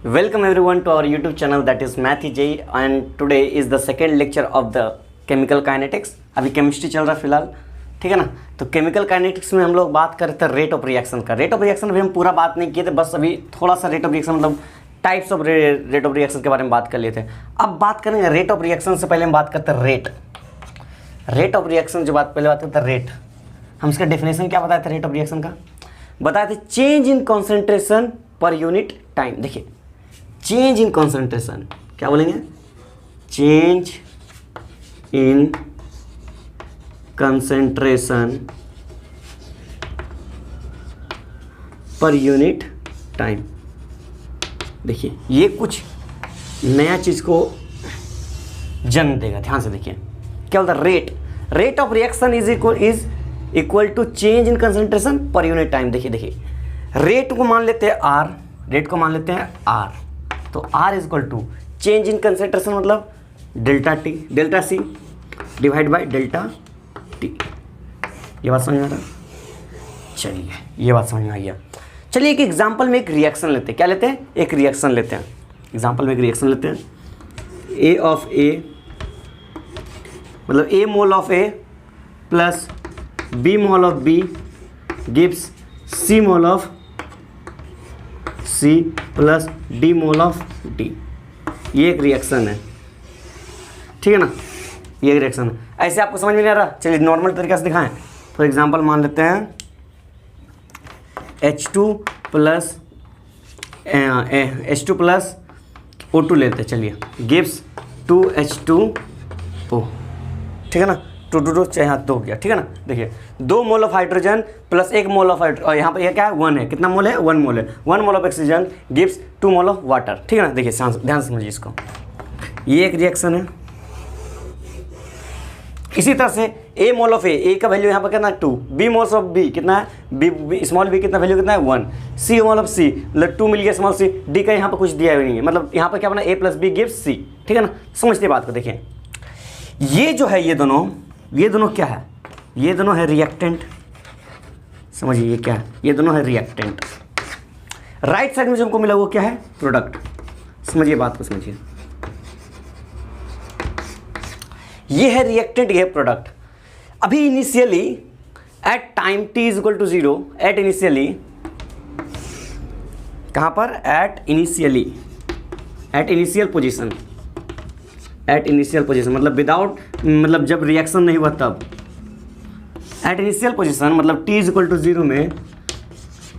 Welcome everyone to our YouTube channel, that is Math J, and today is the second lecture of the chemical kinetics। अभी chemistry चल रहा है फिलहाल, ठीक है ना। तो केमिकल काइनेटिक्स में हम लोग बात कर रहे थे रेट ऑफ रिएक्शन का। रेट ऑफ रिएक्शन अभी हम पूरा बात नहीं किए थे, बस अभी थोड़ा सा रेट ऑफ रिएक्शन मतलब types of rate of reaction के बारे में बात कर लिए थे। अब बात करेंगे रेट ऑफ रिएक्शन से पहले हम बात करते हैं रेट ऑफ रिएक्शन। जो पहले बात करते हैं रेट, हम इसका डेफिनेशन क्या बताए थे रेट ऑफ रिएक्शन का? बताए थे चेंज इन कॉन्सेंट्रेशन पर यूनिट टाइम। देखिए चेंज इन कॉन्सेंट्रेशन क्या बोलेंगे? Change in concentration per unit time. देखिए ये कुछ नया चीज को जन्म देगा, ध्यान से देखिए क्या बोलता है। Rate of reaction is equal to change in concentration per unit time. देखिए रेट को मान लेते हैं आर, तो R is equal to change in concentration मतलब delta C divide by delta t. ये बात समझ में आ रहा? चलिए ये बात समझ में आ गया। चलिए एक एग्जांपल में एक रिएक्शन लेते हैं। क्या लेते हैं? एक रिएक्शन लेते हैं। एग्जांपल में एक रिएक्शन लेते हैं। ए ऑफ ए मतलब A mole of A plus B mole of B gives C mole of C plus D mole of D. ये एक रिएक्शन है, ठीक है ना। ये एक रिएक्शन है। ऐसे आपको समझ में नहीं आ रहा? चलिए नॉर्मल तरीके से दिखाएं। फॉर एग्जांपल मान लेते हैं H2 प्लस O2 लेते हैं। चलिए गिव्स 2H2O, ठीक है ना। 2 चाहे हाथ तो हो गया, ठीक है ना। देखिए 2 mole of hydrogen plus 1 mole of hydrogen, और यहाँ पर यह क्या है? 1 है। कितना मोल है? 1 मोल है। 1 mole of oxygen gives 2 mole of water, ठीक है ना। देखिए ध्यान से समझिए इसको। ये एक रिएक्शन है। इसी तरह से ए मोल ऑफ ए का वैल्यू यहाँ पर कितना? 2। बी मोल ऑफ बी कितना है? बी स्मॉल बी कितना वैल्यू कितना है? 1। सी मोल ऑफ सी मतलब 2 मिल गया स्मॉल सी। डी का यहाँ पर कुछ दिया हुआ नहीं है, मतलब यहाँ पर क्या बना? ए प्लस बी गिव्स सी, ठीक है ना। समझते बात को। देखिए ये जो है ये दोनों क्या है? ये दोनों है रिएक्टेंट। समझिए ये क्या है? ये दोनों है रिएक्टेंट। राइट साइड में जो हमको मिला वो क्या है? प्रोडक्ट। समझिए बात को, समझिए। ये है रिएक्टेंट, ये है प्रोडक्ट। अभी initially at time t is equal to 0, at initially कहां पर? एट इनिशियल पोजीशन मतलब विदाउट, मतलब जब रिएक्शन नहीं हुआ तब। एट इनिशियल पोजीशन मतलब t इज इक्वल टू 0 में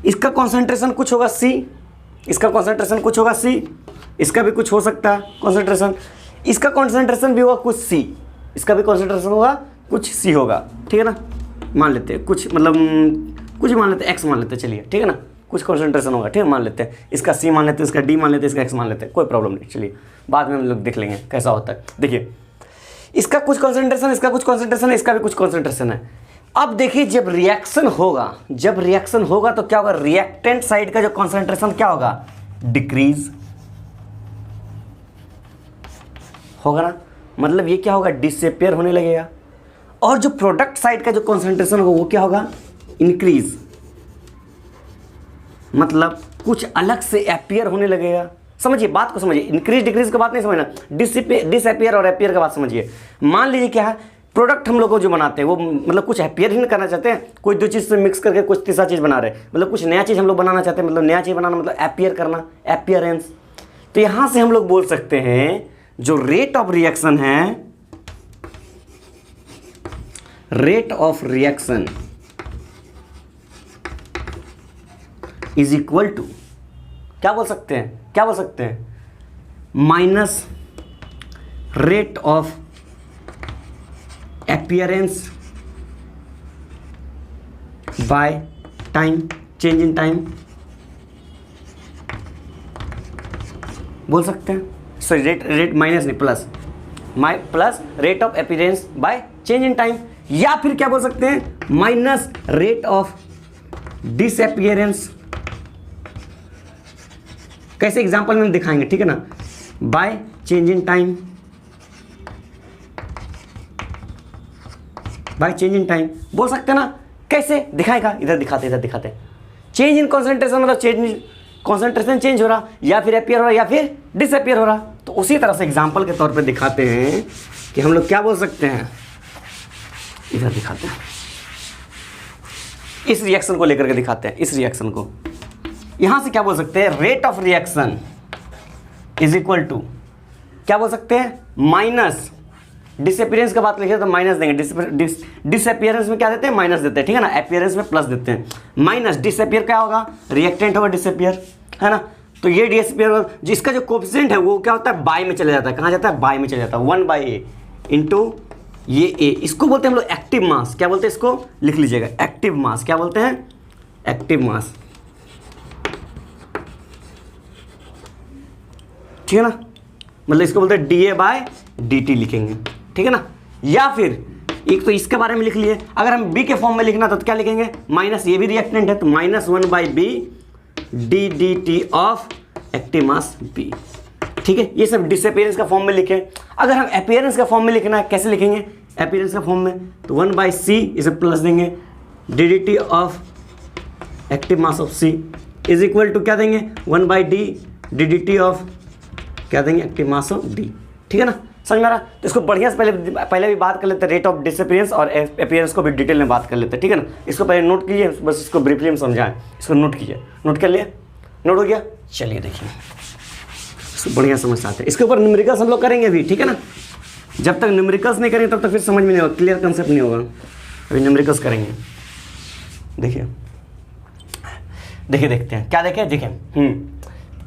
इसका कॉन्सेंट्रेशन कुछ होगा C, इसका कॉन्सेंट्रेशन कुछ होगा C, इसका भी कुछ हो सकता है कॉन्सेंट्रेशन, इसका कॉन्सेंट्रेशन भी होगा कुछ C, इसका भी कॉन्सेंट्रेशन होगा कुछ C होगा, ठीक है ना। मान लेते हैं कुछ, मतलब कुछ मान लेते हैं X मान लेते हैं, चलिए ठीक है ना। कुछ कॉन्सेंट्रेशन होगा, ठीक है, मान लेते हैं। इसका C मान लेते हैं, इसका D मान लेते हैं, इसका X मान लेते हैं, कोई प्रॉब्लम नहीं। चलिए बाद में हम लोग देख लेंगे कैसा होता है। देखिए इसका कुछ कॉन्सेंट्रेशन, इसका कुछ कॉन्सेंट्रेशन है, इसका भी कुछ कॉन्सेंट्रेशन है। अब देखिए जब रिएक्शन होगा तो क्या होगा? रिएक्टेंट साइड का जो कॉन्सेंट्रेशन क्या होगा? डिक्रीज होगा ना। मतलब ये क्या होगा? डिसअपियर होने लगेगा। और जो प्रोडक्ट साइड का जो कॉन्सेंट्रेशन होगा वो क्या होगा? इंक्रीज, मतलब कुछ अलग से अपीयर होने लगेगा। समझिए बात को, समझिए। इंक्रीज डिक्रीज का बात नहीं समझना, डिसअपियर और अपीयर का बात समझिए। मान लीजिए क्या है, प्रोडक्ट हम लोग को जो बनाते हैं वो मतलब कुछ अपीयर ही नहीं करना चाहते हैं, कोई दो चीज़ से मिक्स करके कुछ तीसरा चीज़ बना रहे हैं, मतलब कुछ नया चीज़ हम लोग बनाना चाहते हैं, मतलब नया चीज़ बनाना मतलब अपीयर करना, अपीयरेंस। तो यहाँ से हम लोग बोल सकते हैं जो रेट ऑफ रिएक्शन है, rate of reaction is equal to क्या बोल सकते हैं? Minus rate of appearance by time, change in time बोल सकते हैं। सॉरी रेट माइनस नहीं, plus rate of appearance by change in time, या फिर क्या बोल सकते हैं? Minus rate of disappearance. कैसे एग्जांपल में दिखाएंगे, ठीक है ना। बाय चेंज इन टाइम, बोल सकते हैं ना। कैसे दिखाएगा? इधर दिखाते। चेंज इन कॉन्सेंट्रेशन मतलब कॉन्सेंट्रेशन चेंज हो रहा, या फिर अपीयर हो रहा, या फिर डिसअपीयर हो रहा। तो उसी तरह से एग्जाम्पल के तौर पे दिखाते हैं कि हम लोग क्या बोल सकते हैं, इधर दिखाते हैं, इस रिएक्शन को लेकर के दिखाते हैं। इस रिएक्शन को यहां से क्या बोल सकते हैं, rate of reaction is equal to क्या बोल सकते हैं, माइनस डिसअपीयरेंस का बात लिखे तो माइनस देंगे, डिसअपीयरेंस में क्या देते हैं, माइनस देते हैं, ठीक है ना, अपीयरेंस में प्लस देते हैं। माइनस डिसअपीयर क्या होगा, रिएक्टेंट होगा डिसअपीयर, है ना। तो ये डिसअपीयर जिसका जो कोएफिशिएंट है वो क्या होता है, बाय में चले जाता है। कहाँ जाता है, बाय में चले जाता है। 1/a इंटू ये ए, इसको बोलते हैं हम लोग एक्टिव मास। क्या बोलते हैं इसको, लिख लीजिएगा, एक्टिव मास। क्या बोलते हैं, एक्टिव मास, ठीक है ना। मतलब इसको बोलते हैं dA/dt लिखेंगे, ठीक है ना। या फिर एक तो इसके बारे में लिख लिए, अगर हम बी के फॉर्म में लिखना तो क्या लिखेंगे, माइनस, ये भी रिएक्टेंट है तो -1/b ddt of active mass b, ठीक है। ये सब डिसअपीयरेंस का फॉर्म में लिखे। अगर हम अपीयरेंस का फॉर्म में लिखना है, कैसे लिखेंगे अपीयरेंस का फॉर्म में, तो 1/c इसे प्लस देंगे ddt of active mass of c is equal to क्या देंगे, 1/d ddt ऑफ क्या देंगे, एक्टिव मास ऑफ d, ठीक है ना। समझ में आ रहा। तो इसको बढ़िया से पहले भी बात कर लेते हैं, रेट ऑफ डिसअपीयरेंस और अपीयरेंस को भी डिटेल में बात कर लेते हैं, ठीक है ना। इसको पहले नोट कीजिए, बस इसको ब्रीफली में समझाएं। इसको नोट कीजिए, नोट कर लिए, नोट हो गया। चलिए देखिए, इसको बढ़िया समझ आते हैं। इसके ऊपर न्यूमेरिकल्स हम लोग करेंगे भी, ठीक है ना। जब तक न्यूमेरिकल्स नहीं करेंगे तब तक फिर समझ में नहीं होगा, क्लियर कंसेप्ट नहीं होगा। अभी न्यूमेरिकल्स करेंगे, देखिए देखिए देखते हैं क्या देखें, देखिए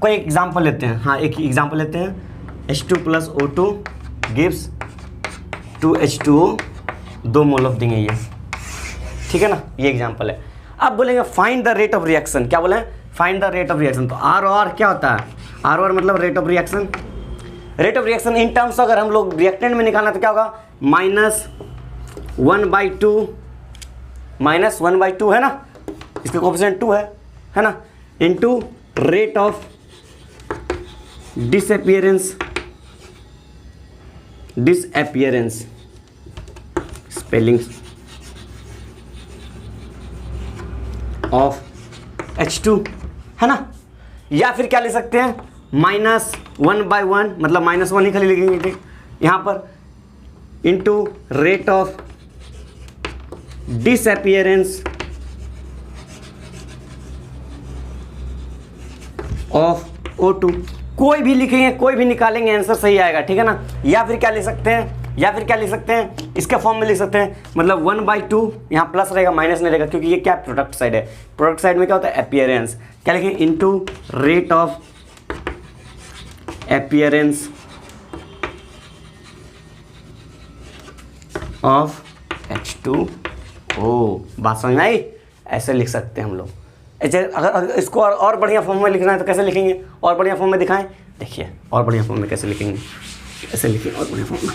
कोई एग्जाम्पल लेते हैं। हाँ, एक एग्जाम्पल लेते हैं, H2 + O2 gives 2H2O, 2 mole of देंगे ये, ठीक है ना। ये एग्जाम्पल है। अब बोलेंगे find the rate of reaction. क्या बोले, find the rate of reaction. तो आर और क्या होता है, आर और मतलब rate of reaction. Rate of reaction in terms अगर हम लोग रिएक्टेंट में निकालना तो क्या होगा, -1/2 है ना, इसका कोएफिशिएंट 2 है ना, into rate of disappearance spelling of H2, है ना। या फिर क्या ले सकते हैं, -1/1 मतलब -1 ही खाली लिखेंगे यहाँ पर, into rate of disappearance of O2। कोई भी लिखेंगे, कोई भी निकालेंगे, आंसर सही आएगा, ठीक है ना। या फिर क्या ले सकते हैं, इसके फॉर्म में लिख सकते हैं, मतलब 1/2 यहाँ प्लस रहेगा, माइनस नहीं रहेगा, क्योंकि ये क्या प्रोडक्ट साइड है। प्रोडक्ट साइड में क्या होता है, अपीयरेंस। क्या लिखेंगे, into rate of appearance of H2O। बात समझ में आई, ऐसे लिख सकते हैं हम लोग। अगर इसको और बढ़िया फॉर्म में लिखना है तो कैसे लिखेंगे, और बढ़िया फॉर्म में दिखाएं, देखिए और बढ़िया फॉर्म में कैसे लिखेंगे, ऐसे लिखिए और बढ़िया फॉर्म में।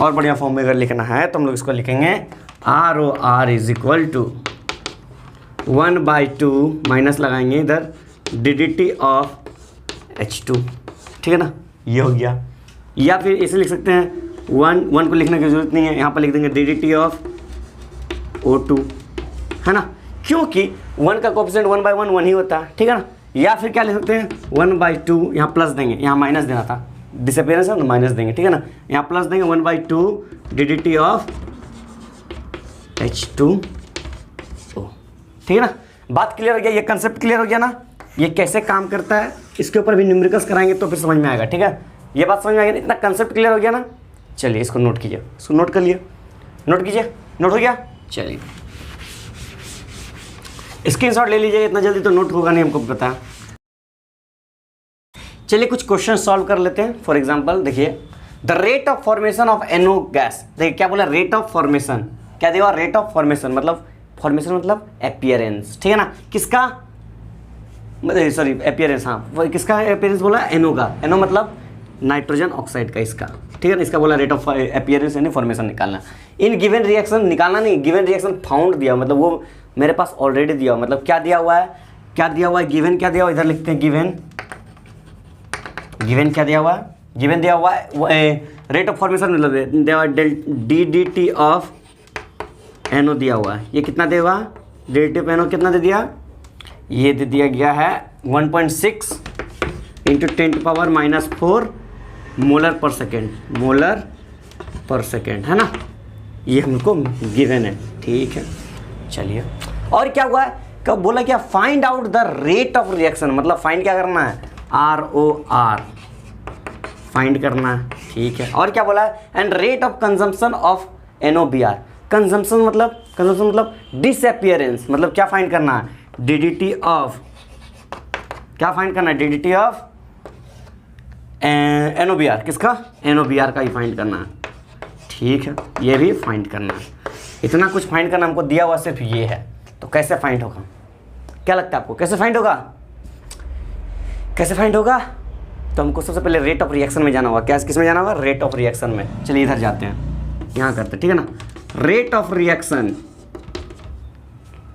और बढ़िया फॉर्म में अगर लिखना है तो हम लोग इसको लिखेंगे ROR is equal to 1/2 minus लगाएंगे इधर DDT ऑफ H2, ठीक है ना, ये हो गया। या फिर इसे लिख सकते हैं 1 को लिखने की जरूरत नहीं है, यहाँ पर लिख देंगे DDT ऑफ O2, है ना, क्योंकि 1 का कोएफिशिएंट 1/1 1 ही होता है, ठीक है ना। या फिर क्या लिख सकते हैं 1/2, यहाँ प्लस देंगे, यहाँ माइनस देना था, डिसअपीयरेंस है तो माइनस देंगे, ठीक है ना। यहाँ प्लस देंगे 1/2 DDT ऑफ H2O, ठीक है ना। बात क्लियर हो गया, ये कंसेप्ट क्लियर हो गया ना, ये कैसे काम करता है। इसके ऊपर भी न्यूमेरिकल्स कराएंगे तो फिर समझ में आएगा, ठीक है। ये बात समझ में आ गई, इतना कंसेप्ट क्लियर हो गया ना। चलिए इसको नोट कीजिए, इसको नोट कर लिए, नोट कीजिए, नोट हो गया। चलिए स्क्रीनशॉट ले लीजिए, इतना जल्दी तो नोट होगा नहीं, हमको पता है। चलिए कुछ क्वेश्चन सॉल्व कर लेते हैं। फॉर एग्जांपल देखिए, the rate of formation of NO gas. देखिए क्या बोला, रेट ऑफ फॉर्मेशन, क्या देगा, रेट ऑफ फॉर्मेशन मतलब अपीयरेंस, ठीक है ना। किसका, सॉरी अपीयरेंस, हाँ किसका अपीयरेंस बोला, NO का। NO मतलब नाइट्रोजन ऑक्साइड का, इसका, ठीक है ना। इसका बोला रेट ऑफ अपीयरेंस यानी फॉर्मेशन निकालना। इन गिवन रिएक्शन, निकालना नहीं, गिवन रिएक्शन फाउंड दिया, मतलब वो मेरे पास ऑलरेडी दिया हुआ, मतलब क्या दिया हुआ है, क्या दिया हुआ है, गिवन क्या दिया हुआ है, इधर लिखते हैं गिवन, गिवन क्या दिया हुआ है, गिवन दिया हुआ है रेट ऑफ फॉर्मेशन मतलब दिया हुआ है DDT ऑफ NO दिया हुआ है। ये कितना दिया हुआ, DDT ऑफ NO कितना दे दिया, ये दे दिया गया है 1.6 into 10⁻⁻⁴ molar per second, molar per second, है ना, ये हमको गिवन है, ठीक है। चलिए, और क्या हुआ है, कब बोला क्या, find out the rate of reaction, मतलब फाइंड क्या करना है, ROR फाइंड करना है, ठीक है। और क्या बोला है, and rate of consumption of NOBR, consumption मतलब डिसअपियरेंस, मतलब क्या फाइंड करना है, DDT ऑफ, क्या फाइंड करना है, DDT ऑफ NOBR, किसका, NOBR का ही फाइंड करना है, ठीक है। ये भी फाइंड करना है, इतना कुछ फाइंड करना हमको दिया हुआ सिर्फ ये है, तो कैसे फाइंड होगा, क्या लगता है आपको, कैसे फाइंड होगा, कैसे फाइंड होगा, तो हमको सबसे पहले रेट ऑफ रिएक्शन में जाना होगा, क्या किस में जाना होगा, रेट ऑफ रिएक्शन में। चलिए इधर जाते हैं, यहाँ करते हैं, ठीक है ना, रेट ऑफ रिएक्शन,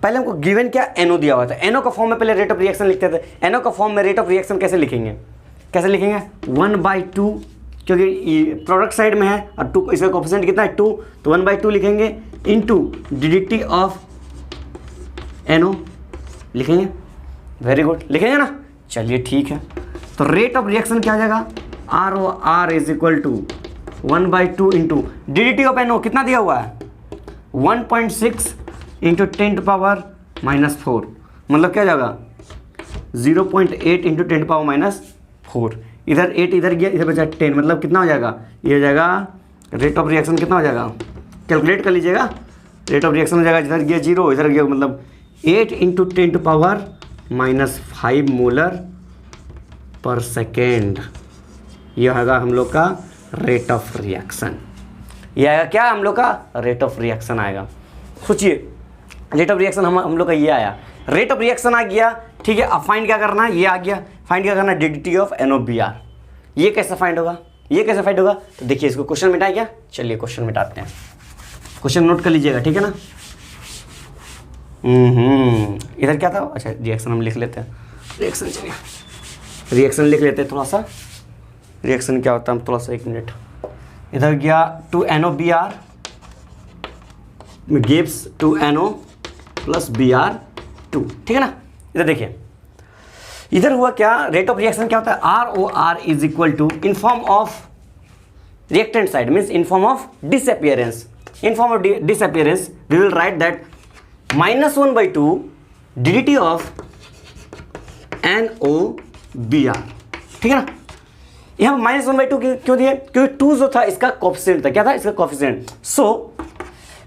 पहले हमको गिवन क्या, NO दिया हुआ था, NO का फॉर्म में पहले रेट ऑफ रिएक्शन लिखते थे, NO का फॉर्म में रेट ऑफ रिएक्शन कैसे लिखेंगे, कैसे लिखेंगे, 1/2, क्योंकि प्रोडक्ट साइड में है और 2, इसका कोफिशिएंट कितना है 2, तो 1/2 लिखेंगे इंटू DDT ऑफ NO लिखेंगे, वेरी गुड, लिखेंगे ना, चलिए ठीक है। तो रेट ऑफ रिएक्शन क्या आ जाएगा, ROR is equal to 1/2 into DDT of NO कितना दिया हुआ है, 1.6 इंटू 10⁻⁻⁴, मतलब क्या जाएगा 0.8 इंटू 10⁻⁴, इधर 8 इधर गया, इधर बचा 10, मतलब कितना हो जाएगा, ये हो जाएगा रेट ऑफ रिएक्शन कितना हो जाएगा, कैलकुलेट कर लीजिएगा, रेट ऑफ रिएक्शन हो जाएगा, इधर गया 0, इधर गया मतलब 8 इंटू 10⁻⁵ मोलर पर सेकेंड, ये होगा हम लोग का रेट ऑफ रिएक्शन, ये आएगा क्या, हम लोग का रेट ऑफ रिएक्शन आएगा। सोचिए, रेट ऑफ रिएक्शन हम लोग का ये आया, रेट ऑफ रिएक्शन आ गया, ठीक है। अब फाइंड क्या करना है, ये आ गया, फाइंड क्या करना है, DDT ऑफ NOBR, ये कैसे फाइंड होगा, ये कैसे फाइंड होगा, तो देखिए इसको क्वेश्चन मिटाए क्या, चलिए क्वेश्चन मिटाते हैं, क्वेश्चन नोट कर लीजिएगा, ठीक है ना। इधर क्या था, अच्छा रिएक्शन हम लिख लेते हैं, रिएक्शन, चलिए रिएक्शन लिख लेते हैं, थोड़ा सा रिएक्शन क्या होता है, हम थोड़ा सा 1 मिनट, इधर गया 2 NOBR gives 2 NO plus Br2, ठीक है ना। इधर देखिए, इधर हुआ क्या, रेट ऑफ रिएक्शन क्या होता है, ROR is equal to in form of reactant side means in form of disappearance, in form of disappearance we will write that -1/2 DDT of NOBR, ठीक है ना। यहाँ -1/2 क्यों दिए, क्योंकि 2 जो था इसका कोफिशिएंट था, क्या था इसका coefficient. So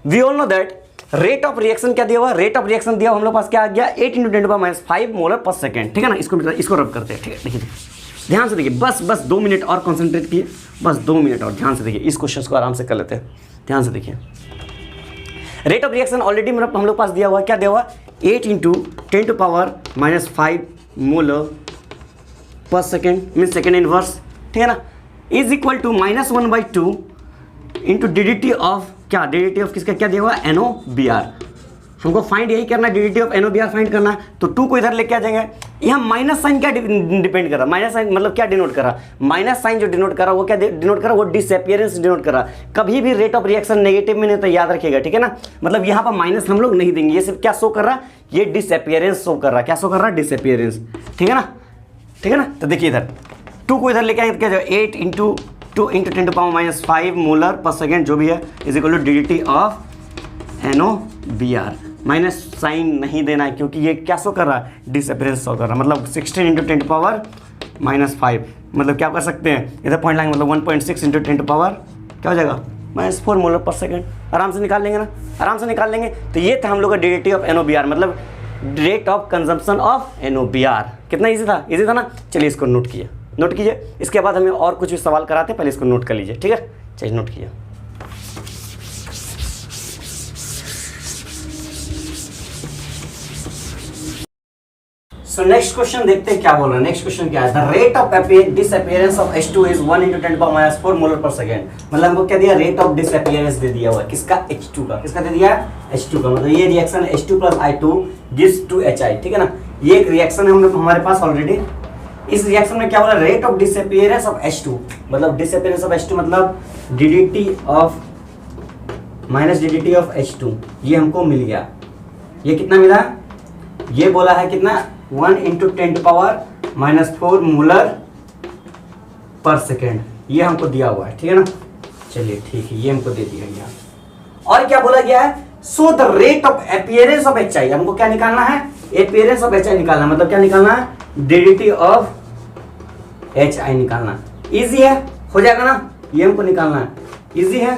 we all know that rate of reaction क्या दिया हुआ, रेट ऑफ रिएक्शन दिया हम लोग पास क्या आ गया 8 इंटू 10⁻⁵ मोलर पर सेकेंड, ठीक है ना। इसको रब करते हैं, ठीक है। देखिए ध्यान से देखिए, बस 2 मिनट और कॉन्सेंट्रेट किए, बस 2 मिनट और ध्यान से देखिए, इस क्वेश्चन को आराम से कर लेते हैं, ध्यान से देखिए। रेट ऑफ रिएक्शन ऑलरेडी मतलब हम लोग पास दिया हुआ, क्या दिया हुआ 8 into 10⁻⁵ molar per second mean second inverse, ठीक है ना, is equal to -1/2 into DDT of क्या, DDT ऑफ किसका क्या दिया हुआ NOBR, हमको फाइंड यही करना है, DDT ऑफ NOBR फाइंड करना है। तो 2 को इधर लेके आ जाएंगे, यहाँ माइनस साइन क्या डिपेंड कर रहा, माइनस साइन मतलब क्या डिनोट कर रहा, माइनस साइन जो डिनोट कर रहा वो क्या डिनोट कर रहा, वो डिसअपियरेंस डिनोट कर रहा। कभी भी रेट ऑफ रिएक्शन नेगेटिव में नहीं तो याद रखिएगा, ठीक है ना, मतलब यहाँ पर माइनस हम लोग नहीं देंगे, ये सिर्फ क्या शो कर रहा, ये डिसअपियरेंस शो कर रहा, क्या शो कर रहा, डिसअपियरेंस, ठीक है ना, ठीक है ना। तो देखिए इधर 2 को इधर लेके आएंगे, क्या 8 into 2 into 10⁻⁵ molar per second जो भी है is equal to DDT of NOBR। Minus sign नहीं देना है क्योंकि ये क्या शो कर रहा है, डिसअपियरेंस शो कर रहा है, मतलब 16 इंटू 10⁻⁵, मतलब क्या कर सकते हैं इधर पॉइंट लाएंगे, मतलब 1.6 इंटू 10 क्या हो जाएगा -4 मोलर पर सेकेंड, आराम से निकाल लेंगे ना, आराम से निकाल लेंगे। तो ये था हम लोग का DDT ऑफ NOBR, मतलब rate of consumption of NOBR। कितना ईजी था, ईजी था ना। चलिए इसको नोट कीजिए, इसके बाद हमें और कुछ भी सवाल कराते हैं, पहले इसको नोट कर लीजिए, ठीक है। चलिए नोट कीजिए। सो नेक्स्ट क्वेश्चन देखते हैं क्या बोल रहा है। नेक्स्ट क्वेश्चन क्या है, the rate of disappearance of H2 is 1 into 10⁻⁴ molar per second, मतलब हमको क्या दिया, रेट ऑफ डिसअपियरेंस दे दिया हुआ है, किसका, H2 का, किसका दे दिया है, H2 का, मतलब ये reaction H2 plus I2 gives 2HI, ठीक है ना। ये एक रिएक्शन है हमारे पास ऑलरेडी। इस रिएक्शन में क्या बोला, rate of disappearance of H2, मतलब डिसअपियरेंस ऑफ H2 मतलब DDT of -DDT of H2, ये हमको मिल गया। ये कितना मिला, ये बोला है कितना 1 इंटू 10⁻⁻4 मोलर पर सेकेंड, ये हमको दिया हुआ है, ठीक है ना। चलिए ठीक है, ये हमको दे दिया गया। और क्या बोला गया है, so the rate of appearance of HI, हमको क्या निकालना है, अपीयरेंस ऑफ HI निकालना, मतलब क्या निकालना है, DDT ऑफ HI निकालना। इजी है, हो जाएगा ना, ये हमको निकालना है, इजी है,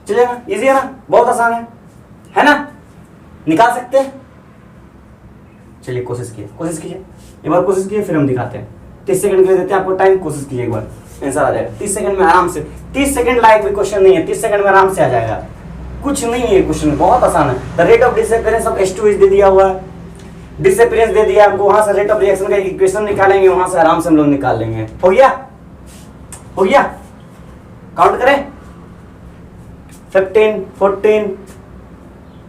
चलेगा, इजी है ना, बहुत आसान है ना, निकाल सकते हैं। चलिए कोशिश कीजिए एक बार, कोशिश कीजिए फिर हम दिखाते हैं। 30 सेकंड के लिए देते हैं आपको टाइम, कोशिश कीजिए एक बार, आंसर आ जाएगा 30 सेकंड में आराम से। 30 सेकंड लायक भी क्वेश्चन नहीं है, 30 सेकंड में आराम से आ जाएगा, कुछ नहीं है क्वेश्चन, बहुत आसान है। The rate of disappearance of H2 is they दिया हुआ है, डिसअपीयरेंस दे दिया हमको, वहां से रेट ऑफ रिएक्शन का इक्वेशन निकालेंगे, वहां से आराम से हम लोग निकाल लेंगे। हो गया, काउंट करें, 15 14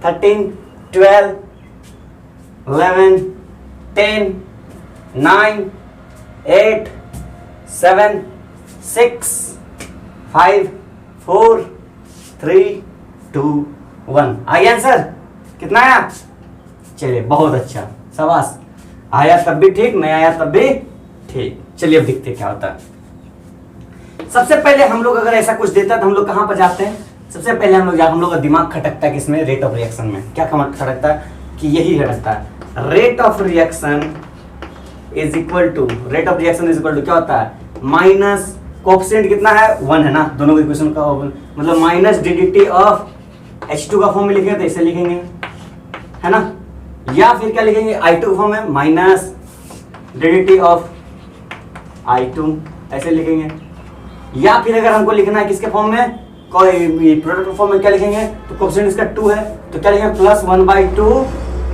13 12 11 10 9 8 7 6 5 4 3 2 1। आया आंसर, कितना आया, चलिए बहुत अच्छा, शाबाश, आया तब भी ठीक, नहीं आया तब भी ठीक। चलिए अब देखते क्या होता है। सबसे पहले हम लोग अगर ऐसा कुछ देता है तो हम लोग कहां पर जाते हैं, सबसे पहले हम लोग का दिमाग खटकता है किसमें, रेट ऑफ रिएक्शन में। क्या खटकता है, कि यही खटकता है, rate of reaction is equal to क्या होता है, माइनस कोएफिशिएंट कितना है, 1 है ना, दोनों के इक्वेशन का मतलब माइनस DDT ऑफ H2 का फॉर्म में लिखेंगे तो ऐसे लिखेंगे, है ना, या फिर क्या लिखेंगे, I2 फॉर्म में माइनस DDT ऑफ I2 ऐसे लिखेंगे, या फिर अगर हमको लिखना है किसके फॉर्म में, कोई प्रोडक्ट फॉर्म में क्या लिखेंगे, तो कोएफिशिएंट इसका 2 है तो क्या लिखेंगे, +1/2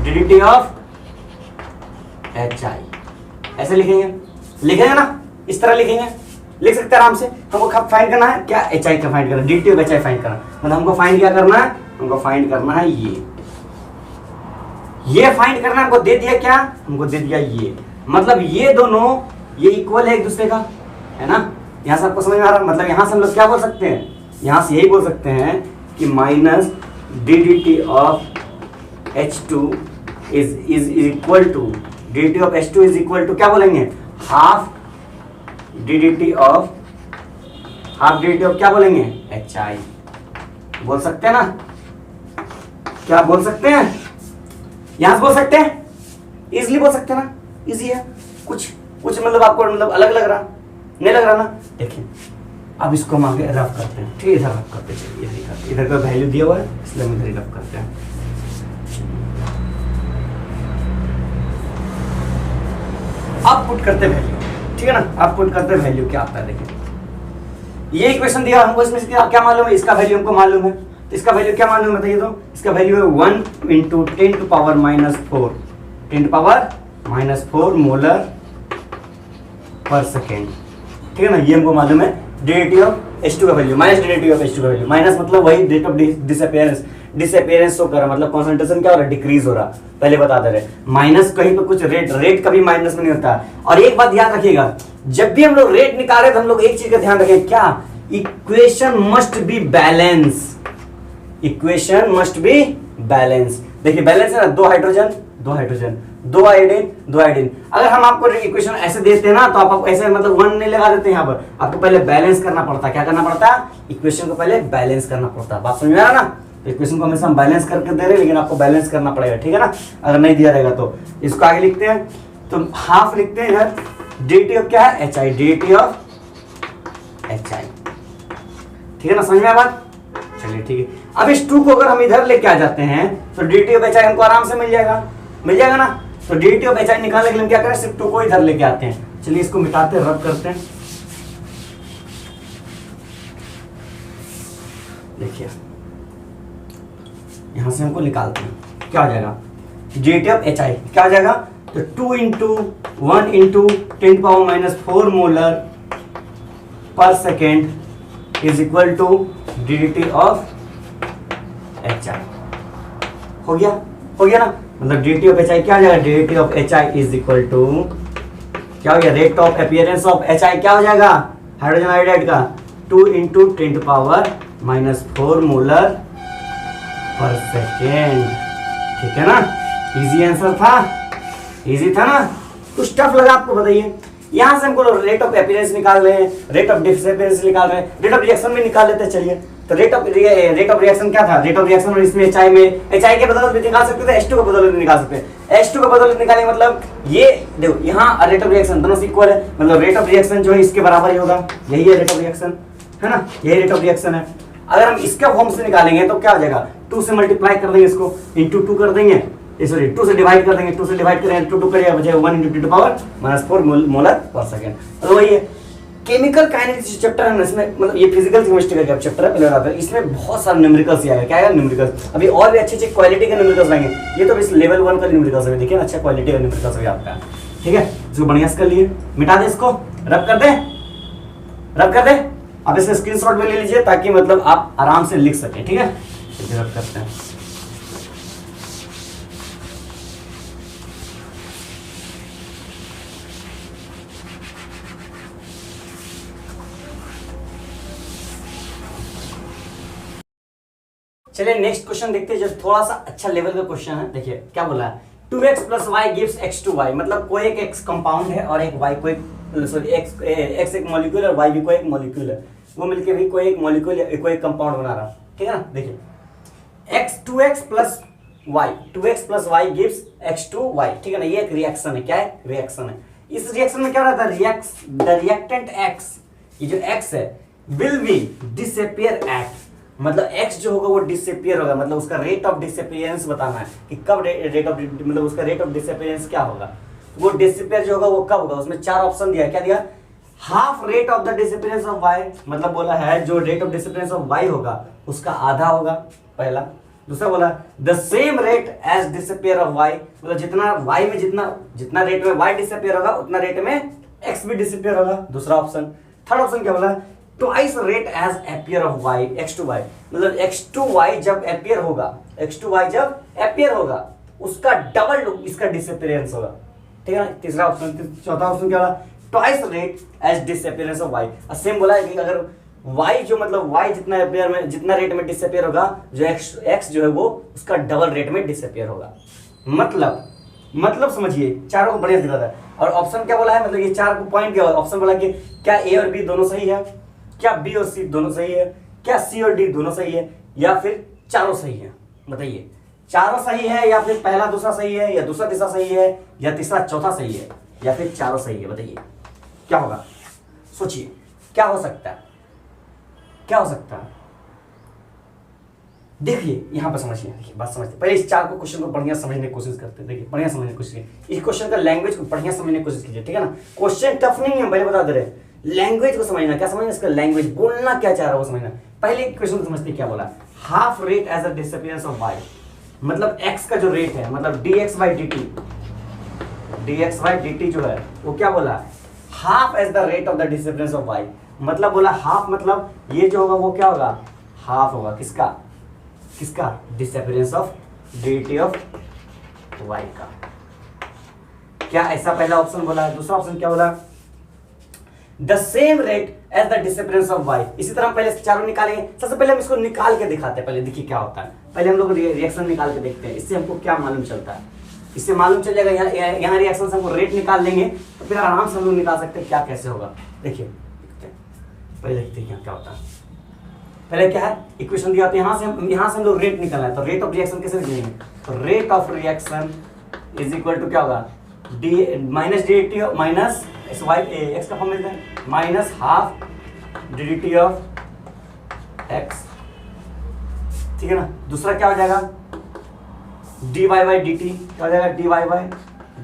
DDT ऑफ HI ऐसे लिखेंगे ना, इस तरह लिख सकते हैं आराम से। हमको फाइंड करना है क्या, HI का फाइंड करना है, DDT ऑफ HI फाइंड करना, मतलब हमको फाइंड क्या करना है, हमको फाइंड करना है ये फाइंड करना, हमको दे दिया क्या, हमको दे दिया ये, मतलब ये दोनों ये इक्वल है एक दूसरे का, है ना। यहाँ से आपको समझ में आ रहा है, मतलब यहाँ से हम लोग क्या बोल सकते हैं, यहाँ से यही बोल सकते हैं कि minus DDT of H2 is equal to DDT of H2 is equal to क्या बोलेंगे, हाफ DDT ऑफ क्या बोलेंगे, HI बोल सकते हैं ना, क्या बोल सकते हैं, यहां से बोल सकते हैं, इजीली बोल सकते हैं ना, इजी है, कुछ मतलब आपको मतलब अलग लग रहा, नहीं लग रहा ना। देखिए अब इसको हम आगे रफ करते हैं, ठीक है, इधर रफ करते हैं, इधर का वैल्यू दिया हुआ है इसलिए हम इधर रफ करते हैं। आप पुट करते वैल्यू, ठीक है ना, आप पुट करते वैल्यू क्या आता है, देखिए ये इक्वेशन दिया हमको, इसमें से क्या मालूम है, इसका वैल्यू हमको मालूम है, तो इसका वैल्यू क्या मालूम है बताइए, तो इसका वैल्यू है 1 इंटू 10⁻⁻4 मोलर पर सेकेंड, ठीक है ना, ये हमको मालूम है। DDT ऑफ H2 का value minus DDT of H2 का वैल्यू, माइनस मतलब वही रेट ऑफ डिसअपीयरेंस शो कर रहा, मतलब कंसंट्रेशन क्या हो रहा है, डिक्रीज हो रहा, पहले बता दे रहे, माइनस कहीं पे कुछ रेट कभी माइनस में नहीं होता। और एक बात याद रखिएगा, जब भी हम लोग रेट निकाले तो हम लोग एक चीज का ध्यान रखें, क्या, equation must be balance, equation must be balance. देखिए बैलेंस है ना, दो हाइड्रोजन दो आयोडीन। अगर हम आपको इक्वेशन ऐसे देते हैं ना तो आप ऐसे मतलब 1 नहीं लगा देते, यहाँ पर आपको पहले बैलेंस करना पड़ता है। क्या करना पड़ता है, इक्वेशन को पहले बैलेंस करना पड़ता है। बात समझ में आ रहा ना, इक्वेशन को हमेशा हम बैलेंस करके दे रहे हैं, लेकिन आपको बैलेंस करना पड़ेगा, ठीक है ना। अगर नहीं दिया रहेगा तो इसको आगे लिखते हैं, तो हाफ लिखते हैं इधर, DDT ऑफ क्या है, HI, DDT ऑफ HI, ठीक है ना, समझ में आया बात। चलिए ठीक है, अब इस 2 को अगर हम इधर लेके आ जाते हैं तो DDT ऑफ HI हमको आराम से मिल जाएगा ना। तो DDT ऑफ HI निकालने के लिए हम क्या करें, सिर्फ 2 को इधर लेके आते हैं। चलिए इसको मिटाते हैं, रब करते हैं। देखिए यहां से हमको निकालते हैं, क्या हो जाएगा, DDT ऑफ HI क्या हो जाएगा, तो 2 into 1 into 10⁻⁻4 molar per second is equal to DDT of HI। हो गया ना, मतलब DDT ऑफ HI क्या हो जाएगा, DDT of HI is equal to क्या हो गया, rate of appearance of HI क्या हो जाएगा, हाइड्रोजन आयोडाइड का 2 इंटू 10⁻⁻4 मोलर पर सेकेंड, ठीक है ना, इजी आंसर था। इजी था ना, कुछ टफ लगा आपको बताइए। यहाँ से हमको रेट ऑफ अपीयरेंस निकाल रहे हैं, रेट ऑफ डिसअपीयरेंस निकाल रहे हैं, रेट ऑफ रिएक्शन में निकाल लेते हैं। चलिए तो रेट ऑफ रिएक्शन क्या था, रेट ऑफ रिएक्शन और इसमें HI में HI के बदौलत भी निकाल सकते थे, H2 के बदौलत भी निकाल सकते हैं। H2 के बदौलत निकालेंगे मतलब ये देखो यहाँ रेट ऑफ रिएक्शन दोनों से इक्वल है, मतलब रेट ऑफ रिएक्शन जो है इसके बराबर ही होगा, यही है रेट ऑफ रिएक्शन, है ना, यही रेट ऑफ रिएक्शन है। अगर हम इसके फॉर्म से निकालेंगे तो क्या हो जाएगा, 2 से मल्टीप्लाई कर देंगे, इसको इंटू 2 कर देंगे, सॉरी 2 से डिवाइड कर देंगे, 2 से डिवाइड करेंगे 2 करेगा बचेगा 1 × 10⁻⁻⁴ मोलर पर सेकंड। तो वही है केमिकल काइनेटिक्स चैप्टर है ना, इसमें मतलब ये फिजिकल केमिस्ट्री का चैप्टर है पहले आता है, इसमें बहुत सारे न्यूमेरिकल्स आएगा। क्या है न्यूमेरिकल्स, अभी और भी अच्छे क्वालिटी के न्यूमेरिकल्स आएंगे। ये तो इस लेवल 1 का न्यूमेरिकल्स है, देखिए अच्छा क्वालिटी का न्यूमेरिकल्स भी आपका, ठीक है। इसको बढ़िया से कर लिए, मिटा दे इसको, रब कर दे, रब कर दे। आप इसका स्क्रीनशॉट में ले लीजिए ताकि मतलब आप आराम से लिख सकें, ठीक है। रब करते हैं, चलिए नेक्स्ट क्वेश्चन देखते हैं, जो थोड़ा सा अच्छा लेवल का क्वेश्चन है। देखिए क्या बोला है, 2x + y गिव्स x2y, मतलब कोई एक x कंपाउंड है और एक y कोई सॉरी x एक मॉलिक्यूल और y भी कोई एक मॉलिक्यूल है, वो मिलके भी कोई एक मॉलिक्यूल या कोई एक कंपाउंड बना रहा है, ठीक है ना। देखिए 2x + y गिव्स x2y, ठीक है ना, ये एक रिएक्शन है। क्या है, रिएक्शन है। इस रिएक्शन में क्या रहता है, द रिएक्टेंट x, ये जो x है विल बी डिसअपीयर एट, मतलब x जो होगा वो डिसअपीयर होगा, मतलब उसका रेट ऑफ डिसअपीयरेंस बताना है कि कब रेट ऑफ मतलब उसका रेट ऑफ डिसअपीयरेंस क्या होगा, वो डिसअपीयर जो होगा वो कब होगा। उसमें 4 ऑप्शन दिया है, क्या दिया, half rate of the disappearance of y, मतलब बोला है जो rate of disappearance of y होगा उसका आधा होगा पहला। दूसरा बोला the same rate as disappear of y, मतलब जितना y में जितना रेट में y डिसअपीयर होगा उतना रेट में x भी डिसअपीयर होगा, दूसरा ऑप्शन। थर्ड ऑप्शन क्या बोला, twice rate as appear of y, x2y, मतलब x2y जब अपीयर होगा, x2y जब अपीयर होगा उसका डबल इसका डिसअपीयरेंस होगा, ठीक है ना। तीसरा ऑप्शन, चौथा ऑप्शन क्या बोला, twice rate as disappearance of y, और सेम बोला है कि अगर y जो मतलब y जितना अपीयर में जितना रेट में डिसअपीयर होगा, जो x जो है वो उसका डबल रेट में डिसअपीयर होगा। मतलब समझिए चारों को बढ़िया दिखा है। और ऑप्शन क्या बोला है, मतलब ये 4 को पॉइंट क्या बोला, ऑप्शन बोला कि क्या A और B दोनों सही है, क्या B और C दोनों सही है, क्या C और D दोनों सही है, या फिर चारों सही है। बताइए चारों सही है, या फिर पहला दूसरा सही है, या दूसरा तीसरा सही है, या तीसरा चौथा सही है, या फिर चारों सही है। बताइए क्या होगा, सोचिए क्या हो सकता है, क्या हो सकता है। देखिए यहां पर समझिए, देखिए बात समझते पहले इस 4 को क्वेश्चन को बढ़िया समझने की कोशिश करते हैं। देखिए बढ़िया समझने की कोशिश कीजिए, इस क्वेश्चन का लैंग्वेज को बढ़िया समझने की कोशिश कीजिए, ठीक है ना। क्वेश्चन टफ नहीं है, पहले बता दे रहे, लैंग्वेज को समझना, क्या समझना, इसका लैंग्वेज बोलना क्या चाह रहा है वो समझना। पहले क्वेश्चन समझते क्या बोला, half rate as a disappearance of y, मतलब x का जो रेट है, मतलब dx/dt जो है वो क्या बोला, half as the rate of the disappearance of y, मतलब बोला हाफ, मतलब ये जो होगा वो क्या होगा, हाफ होगा किसका disappearance of dt of y का। क्या ऐसा पहला ऑप्शन बोला है। दूसरा ऑप्शन क्या बोला, the same rate as the disappearance of y। इसी तरह हम पहले चारों निकालेंगे। सबसे पहले हम इसको निकाल के दिखाते हैं, पहले देखिए क्या होता है। पहले हम लोग रिएक्शन निकाल के देखते हैं, इससे हमको क्या मालूम चलता है। इससे मालूम चल जाएगा, यहाँ रिएक्शन से हमको रेट निकाल लेंगे तो फिर आराम से हम लोग निकाल सकते हैं क्या कैसे होगा। देखिए पहले देखते हैं क्या होता है। पहले क्या है, इक्वेशन दिया तो यहाँ से हम लोग रेट निकालना है, तो रेट ऑफ रिएक्शन कैसे निकालेंगे, तो rate of reaction is equal to क्या होगा, माइनस dt माइनस x का फॉर्म मिलता है minus half dt of x, ठीक है ना। दूसरा क्या हो जाएगा, dy/dt, क्या हो जाएगा,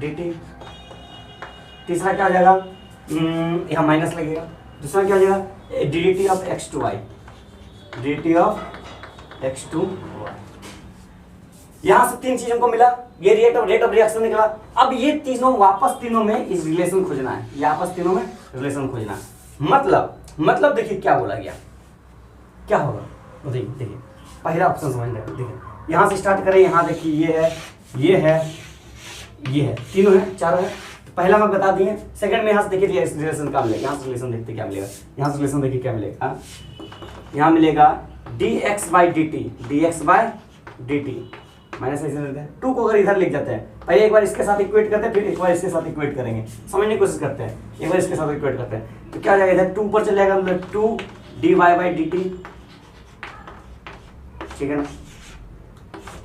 dy/dt। तीसरा क्या हो जाएगा, यहाँ माइनस लगेगा। दूसरा क्या हो जाएगा, dt of x2y, dt of x2y। यहां से 3 चीजों को मिला, ये रेट ऑफ रिएक्शन निकला। अब ये तीनों में इस रिलेशन खोजना है, ये आपस तीनों में रिलेशन खोजना है। मतलब देखिए क्या बोला गया, क्या होगा, देखिए पहला ऑप्शन समझ रहे, देखिए यहां से स्टार्ट करें, यहां देखिए ये है, तीनों है, चारों है। तो पहला मैं बता दिए, सेकंड में यहां से देखिए रिलेशन क्या मिलेगा, यहां से रिलेशन देखते क्या मिलेगा, यहां से रिलेशन देखिए क्या मिलेगा, यहां मिलेगा dx/dt माइनस ऐसे देते हैं, 2 को अगर इधर लिख जाते हैं पहले एक बार इसके साथ इक्वेट करते हैं, फिर एक बार इसके साथ इक्वेट करेंगे, समझने की कोशिश करते हैं। एक बार इसके साथ इक्वेट करते हैं तो क्या हो जाएगा, इधर 2 पर चले जाएगा, मतलब 2 dy/dt, ठीक है ना।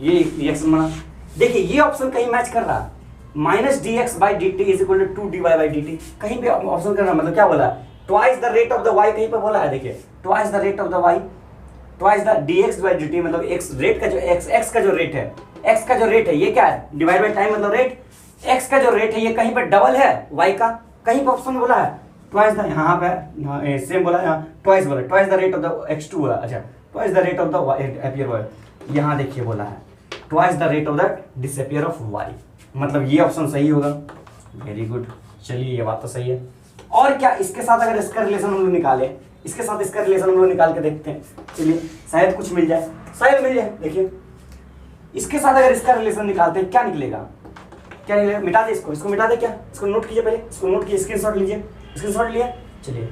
ये रिएक्शन बना। देखिए ये ऑप्शन कहीं मैच कर रहा है, -dx/dt is equal to 2 dy/dt, कहीं पे ऑप्शन कर रहा है, मतलब क्या बोला, twice the rate of the y, कहीं पे बोला है, देखिए twice the rate of the y, twice the dx/dt, मतलब x रेट का जो x का जो रेट है, x का जो रेट है ये क्या है, डिवाइड बाय टाइम मतलब रेट, x का जो रेट है ये कहीं पे डबल है y का, कहीं पे ऑप्शन में बोला है ट्वाइस द, यहाँ पे सेम बोला, यहाँ ट्वाइस बोला, twice the rate of the x2 बोला, अच्छा twice the rate of the appear y, यहाँ देखिए बोला है twice the rate of the disappear of y, मतलब ये ऑप्शन सही होगा। वेरी गुड, चलिए ये बात तो सही है। और क्या इसके साथ अगर इसका रिलेशन हम लोग निकाले, इसके साथ इसका रिलेशन हम लोग निकाल के देखते हैं, चलिए शायद कुछ मिल जाए, शायद मिल जाए। देखिए इसके साथ अगर इसका रिलेशन निकालते हैं क्या निकलेगा, क्या निकलेगा, मिटा दे इसको, इसको मिटा दे, क्या इसको नोट कीजिए, पहले इसको नोट कीजिए, स्क्रीनशॉट लीजिए, स्क्रीनशॉट लिया, चलिए